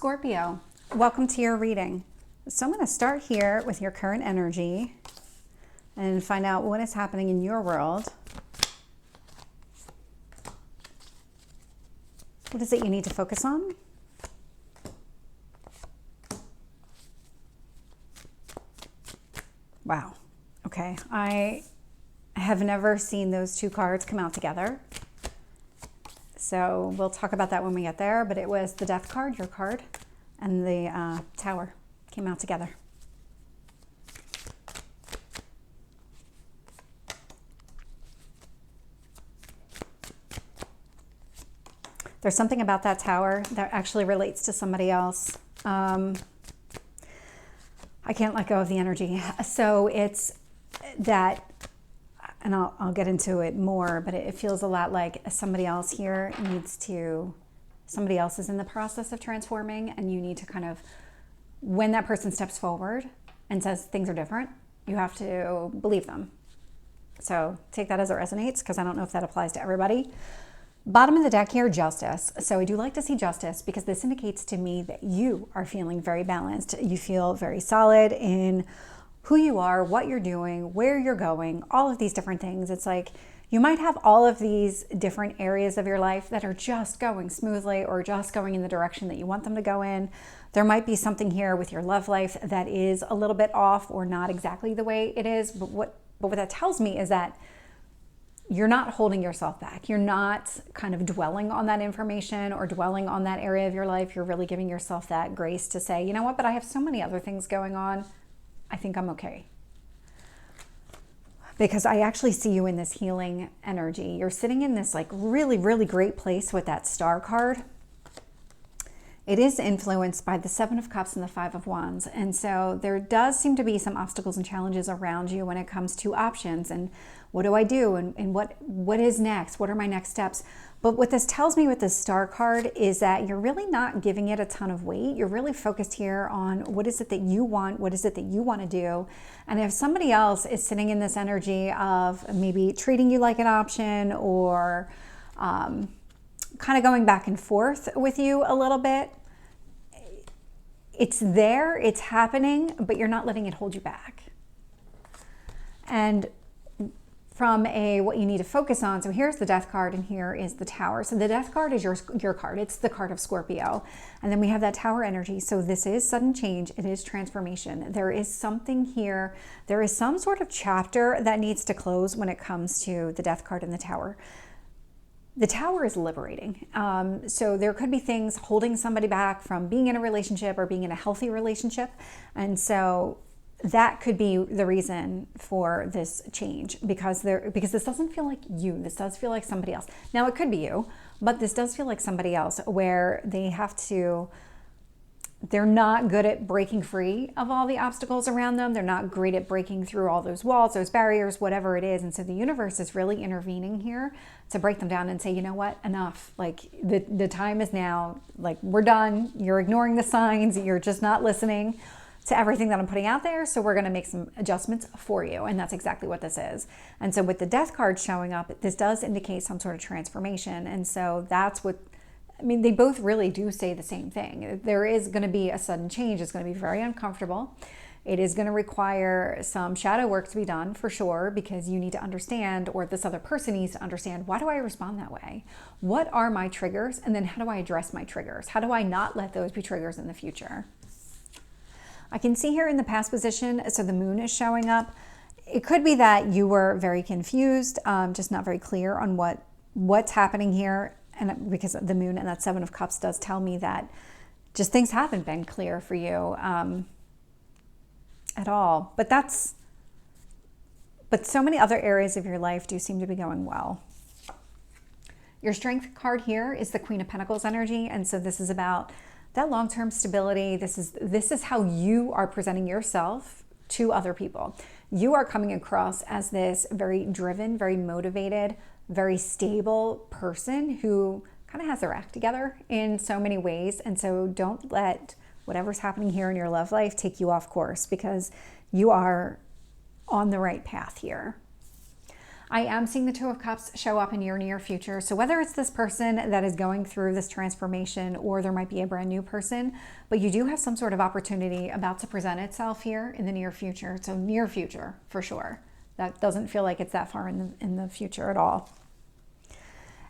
Scorpio, welcome to your reading. So I'm going to start here with your current energy and find out what is happening in your world. What is it you need to focus on? Wow. Okay. I have never seen those two cards come out together. So we'll talk about that when we get there. But it was the Death card, your card, and the Tower came out together. There's something about that Tower that actually relates to somebody else. I can't let go of the energy. So it's that, and I'll get into it more, but it feels a lot like somebody else here somebody else is in the process of transforming, and you need to kind of, when that person steps forward and says things are different, you have to believe them. So take that as it resonates, because I don't know if that applies to everybody. Bottom of the deck here, Justice. So I do like to see Justice because this indicates to me that you are feeling very balanced. You feel very solid in who you are, what you're doing, where you're going, all of these different things. It's like you might have all of these different areas of your life that are just going smoothly or just going in the direction that you want them to go in. There might be something here with your love life that is a little bit off or not exactly the way it is. But what that tells me is that you're not holding yourself back. You're not kind of dwelling on that information or dwelling on that area of your life. You're really giving yourself that grace to say, you know what, but I have so many other things going on. I think I'm okay. Because I actually see you in this healing energy. You're sitting in this like really, really great place with that Star card. It is influenced by the Seven of Cups and the Five of Wands. And so there does seem to be some obstacles and challenges around you when it comes to options and what do I do and what is next? What are my next steps? But what this tells me with this Star card is that you're really not giving it a ton of weight. You're really focused here on what is it that you want? What is it that you want to do? And if somebody else is sitting in this energy of maybe treating you like an option or kind of going back and forth with you a little bit, it's there, it's happening, but you're not letting it hold you back. And from what you need to focus on, so here's the Death card and here is the Tower. So the Death card is your card. It's the card of Scorpio. And then we have that Tower energy. So this is sudden change. It is transformation. There is something here. There is some sort of chapter that needs to close when it comes to the Death card and the Tower. The Tower is liberating. So there could be things holding somebody back from being in a relationship or being in a healthy relationship. And so that could be the reason for this change because this doesn't feel like you. This does feel like somebody else. Now it could be you, but this does feel like somebody else where they're not good at breaking free of all the obstacles around them. They're not great at breaking through all those walls, those barriers, whatever it is. And so the universe is really intervening here to break them down and say, you know what, enough. Like the time is now, like we're done. You're ignoring the signs. You're just not listening to everything that I'm putting out there. So we're going to make some adjustments for you. And that's exactly what this is. And so with the Death card showing up, this does indicate some sort of transformation. And so that's what, I mean, they both really do say the same thing. There is going to be a sudden change. It's going to be very uncomfortable. It is going to require some shadow work to be done for sure, because you need to understand, or this other person needs to understand, why do I respond that way? What are my triggers? And then how do I address my triggers? How do I not let those be triggers in the future? I can see here in the past position, so the Moon is showing up. It could be that you were very confused, just not very clear on what's happening here. And because the Moon and that Seven of Cups does tell me that just things haven't been clear for you at all. But so many other areas of your life do seem to be going well. Your Strength card here is the Queen of Pentacles energy. And so this is about that long-term stability. This is how you are presenting yourself to other people. You are coming across as this very driven, very motivated, very stable person who kind of has their act together in so many ways. And so don't let whatever's happening here in your love life take you off course, because you are on the right path here. I am seeing the Two of Cups show up in your near future. So whether it's this person that is going through this transformation, or there might be a brand new person, but you do have some sort of opportunity about to present itself here in the near future. So near future for sure. That doesn't feel like it's that far in the future at all.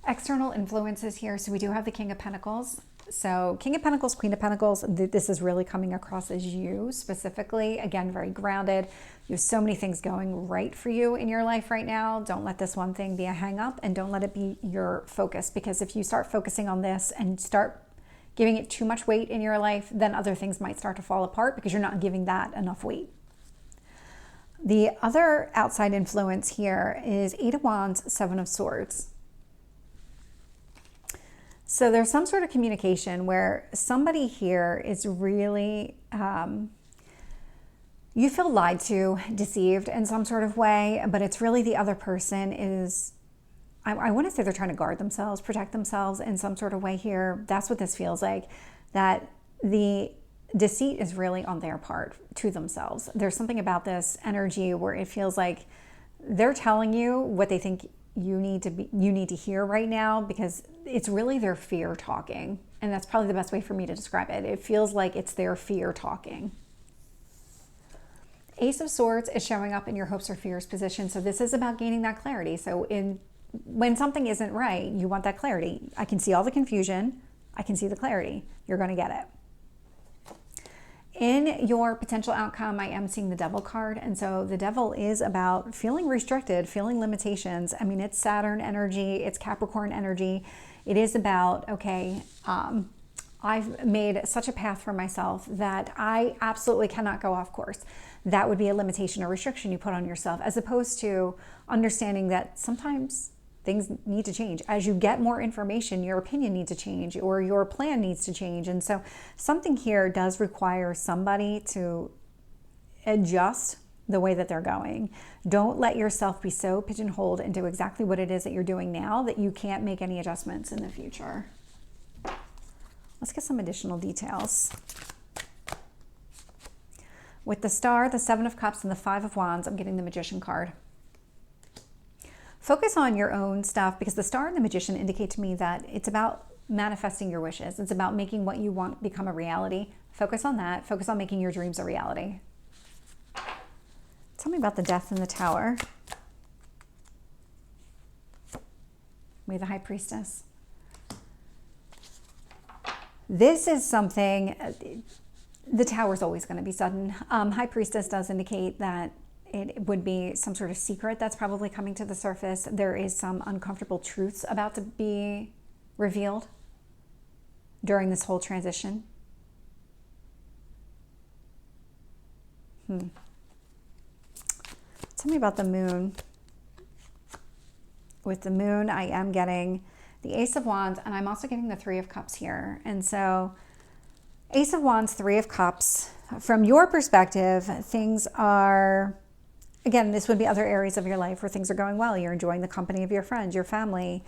External influences here. So we do have the King of Pentacles. So King of Pentacles, Queen of Pentacles, this is really coming across as you specifically. Again, very grounded. You have so many things going right for you in your life right now. Don't let this one thing be a hang up, and don't let it be your focus, because if you start focusing on this and start giving it too much weight in your life, then other things might start to fall apart because you're not giving that enough weight. The other outside influence here is Eight of Wands, Seven of Swords. So there's some sort of communication where somebody here is really, you feel lied to, deceived in some sort of way, but it's really the other person is, I want to say they're trying to guard themselves, protect themselves in some sort of way here. That's what this feels like, that the deceit is really on their part to themselves. There's something about this energy where it feels like they're telling you what they think you need to hear right now, because it's really their fear talking. And that's probably the best way for me to describe it. It feels like it's their fear talking. Ace of Swords is showing up in your hopes or fears position. So this is about gaining that clarity. So when something isn't right, you want that clarity. I can see all the confusion. I can see the clarity. You're going to get it. In your potential outcome, I am seeing the Devil card. And so the Devil is about feeling restricted, feeling limitations. I mean, it's Saturn energy, it's Capricorn energy. It is about, okay, I've made such a path for myself that I absolutely cannot go off course. That would be a limitation or restriction you put on yourself, as opposed to understanding that sometimes things need to change. As you get more information, your opinion needs to change, or your plan needs to change. And so something here does require somebody to adjust the way that they're going. Don't let yourself be so pigeonholed into exactly what it is that you're doing now that you can't make any adjustments in the future. Let's get some additional details. With the Star, the Seven of Cups, and the Five of Wands, I'm getting the Magician card. Focus on your own stuff, because the Star and the Magician indicate to me that it's about manifesting your wishes. It's about making what you want become a reality. Focus on that. Focus on making your dreams a reality. Tell me about the Death and the Tower. We have the High Priestess. This is something, the Tower is always going to be sudden. High Priestess does indicate that it would be some sort of secret that's probably coming to the surface. There is some uncomfortable truths about to be revealed during this whole transition. Tell me about the Moon. With the Moon, I am getting the Ace of Wands, and I'm also getting the Three of Cups here. And so Ace of Wands, Three of Cups. From your perspective, things are, again, this would be other areas of your life where things are going well. You're enjoying the company of your friends, your family.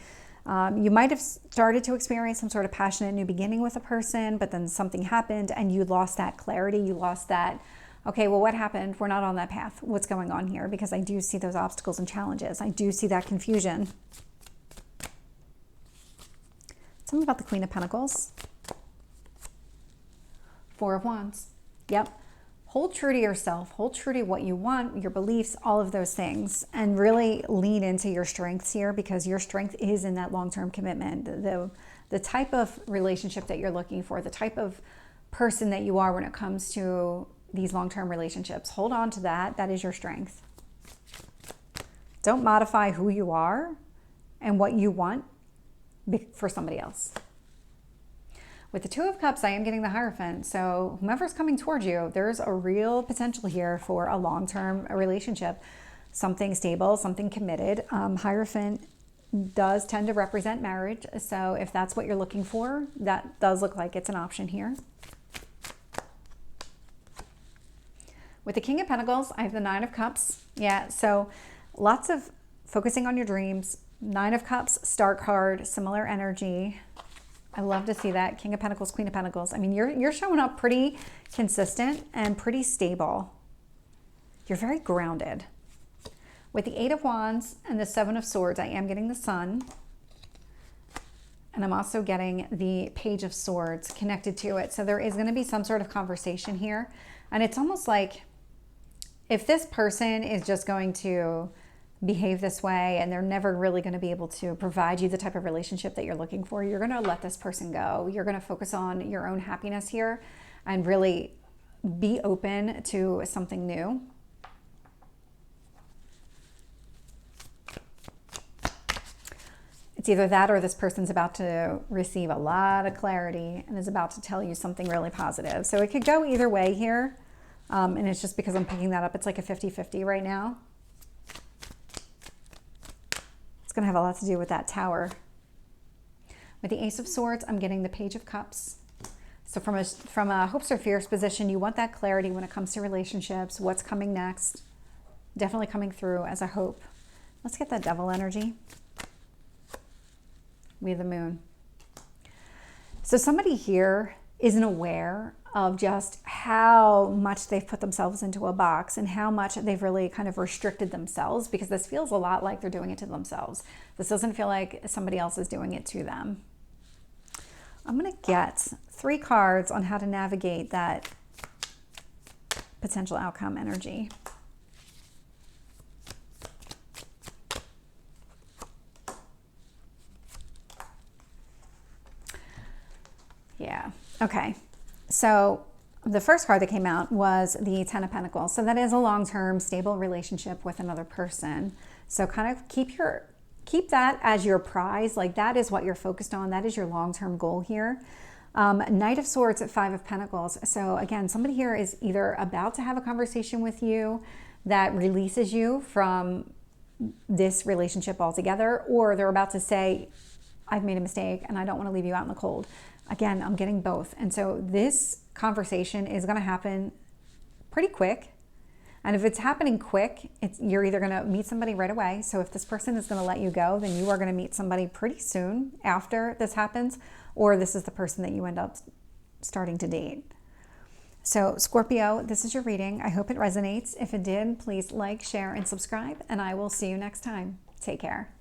You might have started to experience some sort of passionate new beginning with a person, but then something happened and you lost that clarity. You lost that, okay, well, what happened? We're not on that path. What's going on here? Because I do see those obstacles and challenges. I do see that confusion. Tell me about the Queen of Pentacles. Four of Wands. Yep. Hold true to yourself. Hold true to what you want, your beliefs, all of those things, and really lean into your strengths here, because your strength is in that long-term commitment. The type of relationship that you're looking for, the type of person that you are when it comes to these long-term relationships. Hold on to that. That is your strength. Don't modify who you are and what you want for somebody else. With the Two of Cups, I am getting the Hierophant. So whomever's coming towards you, there's a real potential here for a long-term relationship, something stable, something committed. Hierophant does tend to represent marriage. So if that's what you're looking for, that does look like it's an option here. With the King of Pentacles, I have the Nine of Cups. Yeah, so lots of focusing on your dreams. Nine of Cups, Star card, similar energy. I love to see that. King of Pentacles, Queen of Pentacles. I mean, you're showing up pretty consistent and pretty stable. You're very grounded. With the 8 of Wands and the 7 of Swords, I am getting the Sun. And I'm also getting the Page of Swords connected to it. So there is going to be some sort of conversation here. And it's almost like if this person is just going to behave this way and they're never really going to be able to provide you the type of relationship that you're looking for, you're going to let this person go. You're going to focus on your own happiness here and really be open to something new. It's either that or this person's about to receive a lot of clarity and is about to tell you something really positive. So it could go either way here. And it's just because I'm picking that up. It's like a 50-50 right now. It's going to have a lot to do with that Tower. With the Ace of Swords, I'm getting the Page of Cups. So from a hopes or fears position, you want that clarity when it comes to relationships, what's coming next. Definitely coming through as a hope. Let's get that Devil energy. We have the Moon. So somebody here isn't aware of just how much they've put themselves into a box and how much they've really kind of restricted themselves, because this feels a lot like they're doing it to themselves. This doesn't feel like somebody else is doing it to them. I'm going to get 3 cards on how to navigate that potential outcome energy. Yeah, okay. So the first card that came out was the 10 of Pentacles. So that is a long-term stable relationship with another person. So kind of keep that as your prize. Like that is what you're focused on. That is your long-term goal here. Knight of Swords at 5 of Pentacles. So again, somebody here is either about to have a conversation with you that releases you from this relationship altogether, or they're about to say, I've made a mistake and I don't want to leave you out in the cold. Again, I'm getting both. And so this conversation is going to happen pretty quick. And if it's happening quick, you're either going to meet somebody right away. So if this person is going to let you go, then you are going to meet somebody pretty soon after this happens, or this is the person that you end up starting to date. So Scorpio, this is your reading. I hope it resonates. If it did, please like, share, and subscribe, and I will see you next time. Take care.